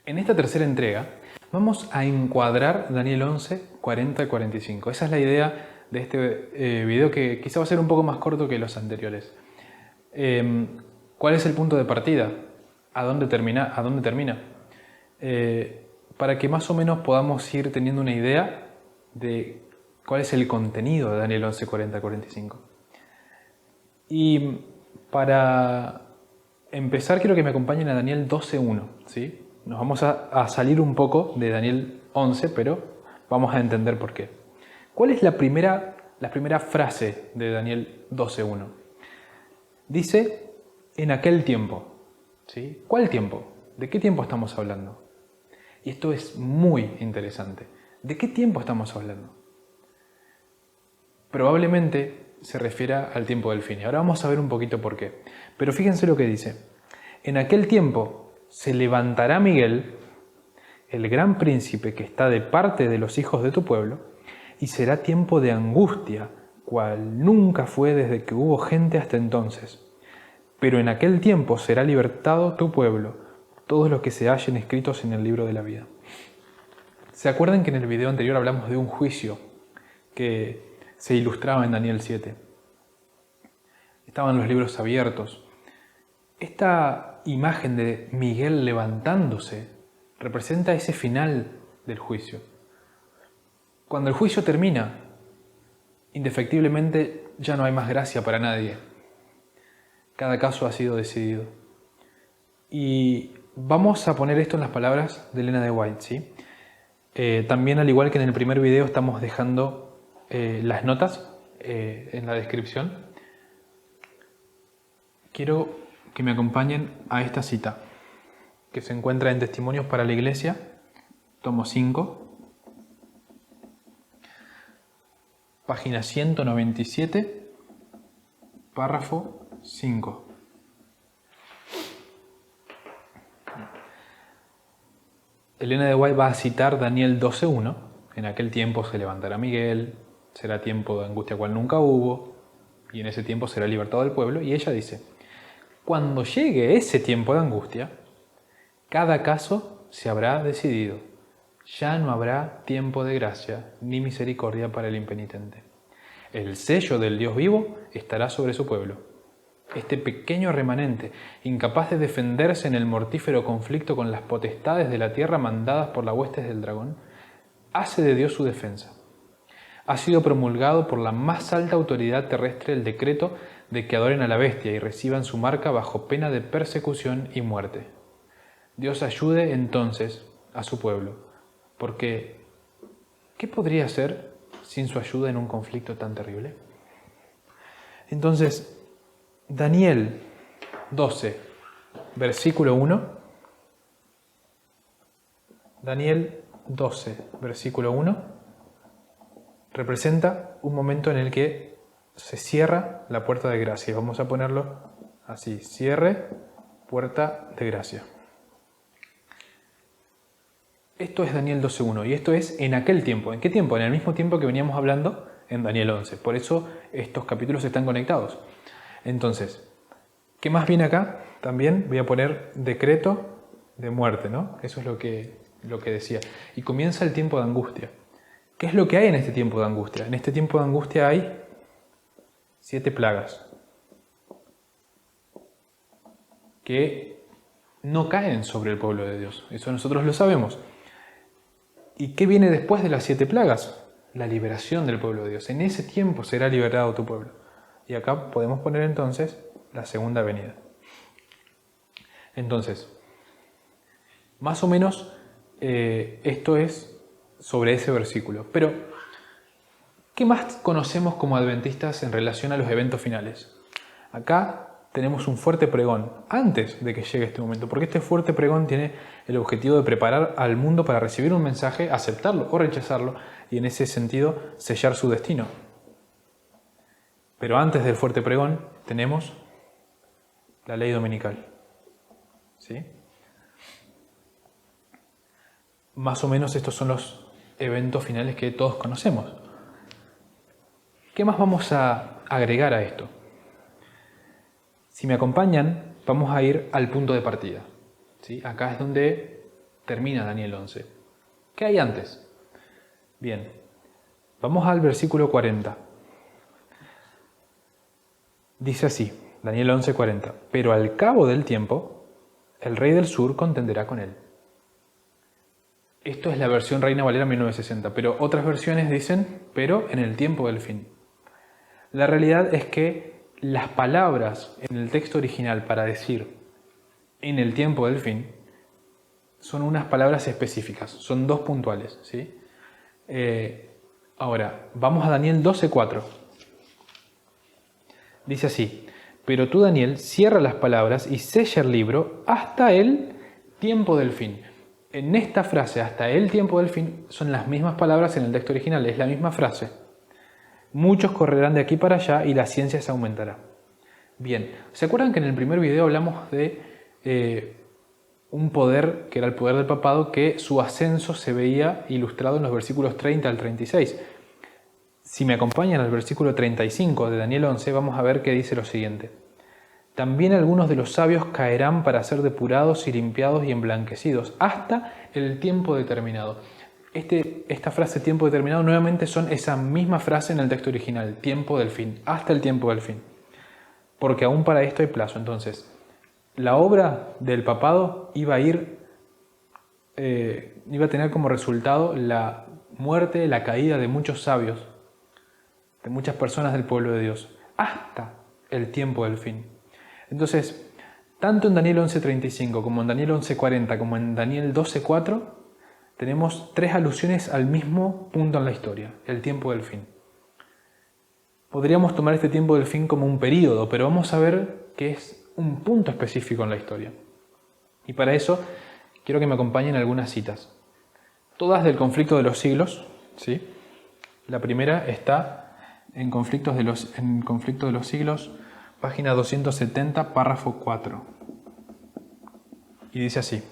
En esta tercera entrega vamos a encuadrar Daniel 11, 40 y 45. Esa es la idea de este video, que quizá va a ser un poco más corto que los anteriores. ¿Cuál es el punto de partida? ¿A dónde termina? Para que más o menos podamos ir teniendo una idea de cuál es el contenido de Daniel 11, 40 y 45. Y para empezar quiero que me acompañen a Daniel 12.1, ¿sí? Nos vamos a salir un poco de Daniel 11, pero vamos a entender por qué. ¿Cuál es la primera frase de Daniel 12.1? Dice, en aquel tiempo. ¿Sí? ¿Cuál tiempo? ¿De qué tiempo estamos hablando? Y esto es muy interesante. ¿De qué tiempo estamos hablando? Probablemente se refiera al tiempo del fin. Y ahora vamos a ver un poquito por qué. Pero fíjense lo que dice. En aquel tiempo se levantará Miguel, el gran príncipe que está de parte de los hijos de tu pueblo, y será tiempo de angustia, cual nunca fue desde que hubo gente hasta entonces. Pero en aquel tiempo será libertado tu pueblo, todos los que se hallen escritos en el libro de la vida. ¿Se acuerdan que en el video anterior hablamos de un juicio que se ilustraba en Daniel 7? Estaban los libros abiertos. Esta imagen de Miguel levantándose representa ese final del juicio. Cuando el juicio termina, indefectiblemente ya no hay más gracia para nadie. Cada caso ha sido decidido. Y vamos a poner esto en las palabras de Elena de White, ¿sí? También, al igual que en el primer video, estamos dejando las notas en la descripción. Quiero que me acompañen a esta cita, que se encuentra en Testimonios para la Iglesia, tomo 5, página 197, párrafo 5. Elena de White va a citar Daniel 12.1. En aquel tiempo se levantará Miguel, será tiempo de angustia cual nunca hubo, y en ese tiempo será libertado el pueblo. Y ella dice, cuando llegue ese tiempo de angustia, cada caso se habrá decidido. Ya no habrá tiempo de gracia ni misericordia para el impenitente. El sello del Dios vivo estará sobre su pueblo. Este pequeño remanente, incapaz de defenderse en el mortífero conflicto con las potestades de la tierra mandadas por las huestes del dragón, hace de Dios su defensa. Ha sido promulgado por la más alta autoridad terrestre el decreto de que adoren a la bestia y reciban su marca bajo pena de persecución y muerte. Dios ayude entonces a su pueblo, porque ¿qué podría hacer sin su ayuda en un conflicto tan terrible? Entonces, Daniel 12, versículo 1. Daniel 12, versículo 1, representa un momento en el que se cierra la puerta de gracia. Vamos a ponerlo así, cierre, puerta de gracia. Esto es Daniel 12.1 y esto es en aquel tiempo. ¿En qué tiempo? En el mismo tiempo que veníamos hablando en Daniel 11. Por eso estos capítulos están conectados. Entonces, ¿qué más viene acá? También voy a poner decreto de muerte, ¿no? Eso es lo que decía. Y comienza el tiempo de angustia. ¿Qué es lo que hay en este tiempo de angustia? En este tiempo de angustia hay 7 plagas que no caen sobre el pueblo de Dios. Eso nosotros lo sabemos. ¿Y qué viene después de las 7 plagas? La liberación del pueblo de Dios. En ese tiempo será liberado tu pueblo. Y acá podemos poner entonces la segunda venida. Entonces, más o menos esto es sobre ese versículo. Pero, ¿qué más conocemos como adventistas en relación a los eventos finales? Acá tenemos un fuerte pregón antes de que llegue este momento, porque este fuerte pregón tiene el objetivo de preparar al mundo para recibir un mensaje, aceptarlo o rechazarlo, y en ese sentido sellar su destino. Pero antes del fuerte pregón tenemos la ley dominical. ¿Sí? Más o menos estos son los eventos finales que todos conocemos. ¿Qué más vamos a agregar a esto? Si me acompañan, vamos a ir al punto de partida. ¿Sí? Acá es donde termina Daniel 11. ¿Qué hay antes? Bien, vamos al versículo 40. Dice así, Daniel 11:40. Pero al cabo del tiempo, el rey del sur contenderá con él. Esto es la versión Reina Valera 1960, pero otras versiones dicen, pero en el tiempo del fin. La realidad es que las palabras en el texto original para decir en el tiempo del fin son unas palabras específicas, son dos puntuales, ¿sí? Ahora, vamos a Daniel 12:4. Dice así, pero tú, Daniel, cierra las palabras y sella el libro hasta el tiempo del fin. En esta frase, hasta el tiempo del fin, son las mismas palabras en el texto original, es la misma frase. Muchos correrán de aquí para allá y la ciencia se aumentará. Bien, ¿se acuerdan que en el primer video hablamos de un poder, que era el poder del papado, que su ascenso se veía ilustrado en los versículos 30 al 36? Si me acompañan al versículo 35 de Daniel 11, vamos a ver que dice lo siguiente. También algunos de los sabios caerán para ser depurados y limpiados y emblanquecidos, hasta el tiempo determinado. Esta frase tiempo determinado nuevamente son esa misma frase en el texto original, tiempo del fin, hasta el tiempo del fin. Porque aún para esto hay plazo. Entonces, la obra del papado iba a tener como resultado la muerte, la caída de muchos sabios, de muchas personas del pueblo de Dios, hasta el tiempo del fin. Entonces, tanto en Daniel 11:35 como en Daniel 11:40 como en Daniel 12:4 tenemos tres alusiones al mismo punto en la historia, el tiempo del fin. Podríamos tomar este tiempo del fin como un período, pero vamos a ver que es un punto específico en la historia. Y para eso quiero que me acompañen algunas citas, todas del conflicto de los siglos, ¿sí? La primera está en Conflicto de los Siglos, página 270, párrafo 4. Y dice así.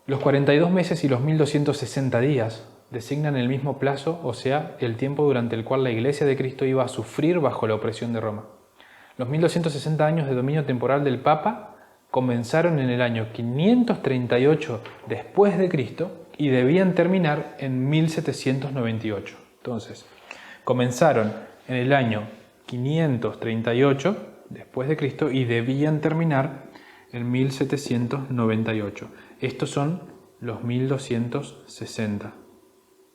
Los 42 meses y los 1260 días designan el mismo plazo, o sea, el tiempo durante el cual la Iglesia de Cristo iba a sufrir bajo la opresión de Roma. Los 1260 años de dominio temporal del Papa comenzaron en el año 538 después de Cristo y debían terminar en 1798. Entonces, comenzaron en el año 538 después de Cristo y debían terminar en 1798. Estos son los 1260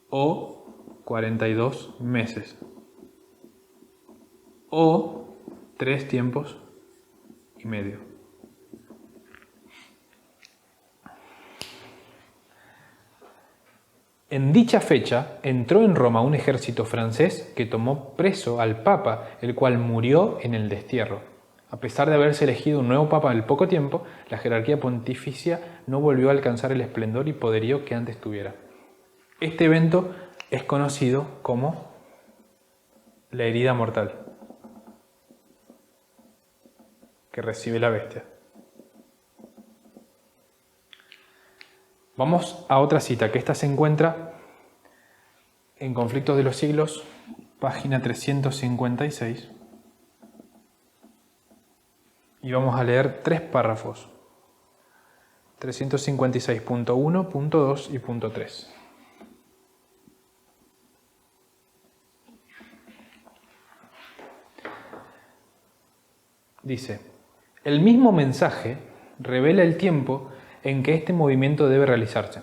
o 42 meses o 3 tiempos y medio. En dicha fecha entró en Roma un ejército francés que tomó preso al Papa, el cual murió en el destierro. A pesar de haberse elegido un nuevo Papa al poco tiempo, la jerarquía pontificia no volvió a alcanzar el esplendor y poderío que antes tuviera. Este evento es conocido como la herida mortal que recibe la bestia. Vamos a otra cita, que esta se encuentra en Conflictos de los Siglos, página 356. Y vamos a leer 3 párrafos. 356.1, punto 2 y punto 3. Dice, el mismo mensaje revela el tiempo en que este movimiento debe realizarse.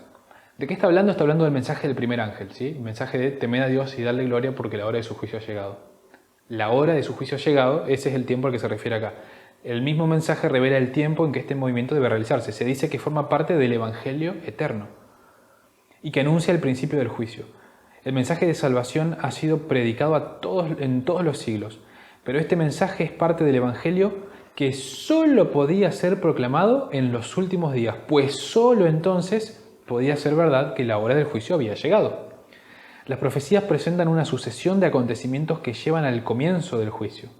¿De qué está hablando? Está hablando del mensaje del primer ángel, ¿sí? El mensaje de temed a Dios y darle gloria porque la hora de su juicio ha llegado. La hora de su juicio ha llegado, ese es el tiempo al que se refiere acá. El mismo mensaje revela el tiempo en que este movimiento debe realizarse. Se dice que forma parte del Evangelio eterno y que anuncia el principio del juicio. El mensaje de salvación ha sido predicado en todos los siglos, pero este mensaje es parte del Evangelio que solo podía ser proclamado en los últimos días, pues solo entonces podía ser verdad que la hora del juicio había llegado. Las profecías presentan una sucesión de acontecimientos que llevan al comienzo del juicio.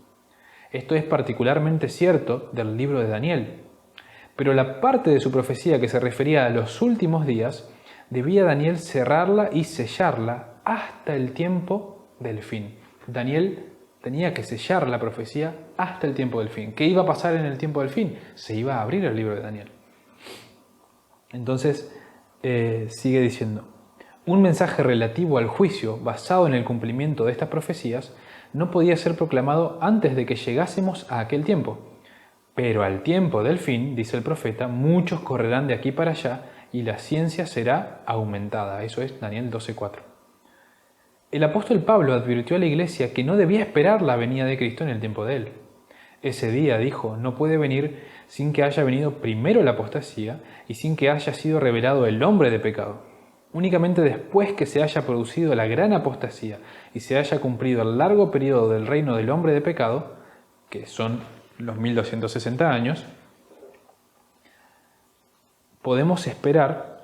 Esto es particularmente cierto del libro de Daniel. Pero la parte de su profecía que se refería a los últimos días, debía Daniel cerrarla y sellarla hasta el tiempo del fin. Daniel tenía que sellar la profecía hasta el tiempo del fin. ¿Qué iba a pasar en el tiempo del fin? Se iba a abrir el libro de Daniel. Entonces sigue diciendo, un mensaje relativo al juicio basado en el cumplimiento de estas profecías no podía ser proclamado antes de que llegásemos a aquel tiempo. Pero al tiempo del fin, dice el profeta, muchos correrán de aquí para allá y la ciencia será aumentada. Eso es Daniel 12:4. El apóstol Pablo advirtió a la iglesia que no debía esperar la venida de Cristo en el tiempo de él. Ese día, dijo, no puede venir sin que haya venido primero la apostasía y sin que haya sido revelado el hombre de pecado. Únicamente después que se haya producido la gran apostasía y se haya cumplido el largo periodo del reino del hombre de pecado, que son los 1260 años, podemos esperar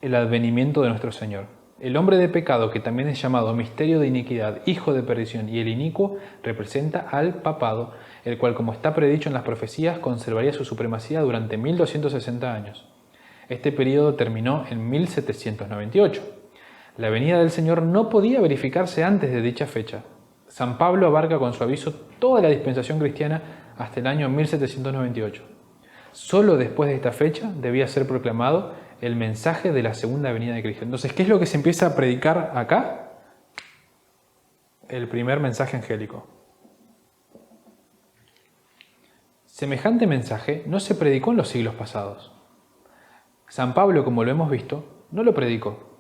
el advenimiento de nuestro Señor. El hombre de pecado, que también es llamado misterio de iniquidad, hijo de perdición, y el inicuo, representa al papado, el cual, como está predicho en las profecías, conservaría su supremacía durante 1260 años. Este periodo terminó en 1798. La venida del Señor no podía verificarse antes de dicha fecha. San Pablo abarca con su aviso toda la dispensación cristiana hasta el año 1798. Solo después de esta fecha debía ser proclamado el mensaje de la segunda venida de Cristo. Entonces, ¿qué es lo que se empieza a predicar acá? El primer mensaje angélico. Semejante mensaje no se predicó en los siglos pasados. San Pablo, como lo hemos visto, no lo predicó.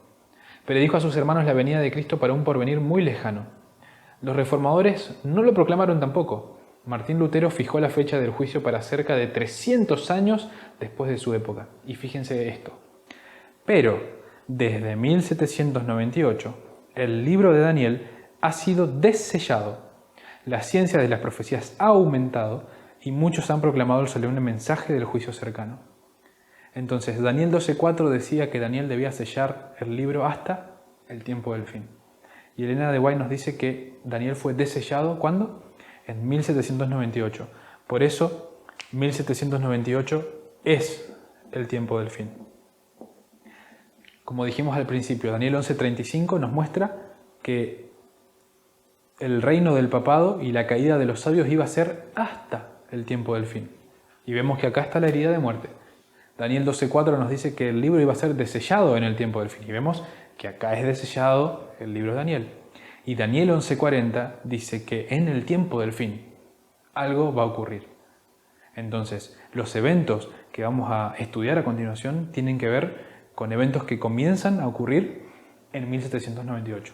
Predijo a sus hermanos la venida de Cristo para un porvenir muy lejano. Los reformadores no lo proclamaron tampoco. Martín Lutero fijó la fecha del juicio para cerca de 300 años después de su época. Y fíjense esto. Pero, desde 1798, el libro de Daniel ha sido dessellado. La ciencia de las profecías ha aumentado y muchos han proclamado el solemne mensaje del juicio cercano. Entonces, Daniel 12:4 decía que Daniel debía sellar el libro hasta el tiempo del fin. Y Elena de White nos dice que Daniel fue desellado, ¿cuándo? En 1798. Por eso, 1798 es el tiempo del fin. Como dijimos al principio, Daniel 11:35 nos muestra que el reino del papado y la caída de los sabios iba a ser hasta el tiempo del fin. Y vemos que acá está la herida de muerte. Daniel 12:4 nos dice que el libro iba a ser desellado en el tiempo del fin. Y vemos que acá es desellado el libro de Daniel. Y Daniel 11:40 dice que en el tiempo del fin algo va a ocurrir. Entonces, los eventos que vamos a estudiar a continuación tienen que ver con eventos que comienzan a ocurrir en 1798.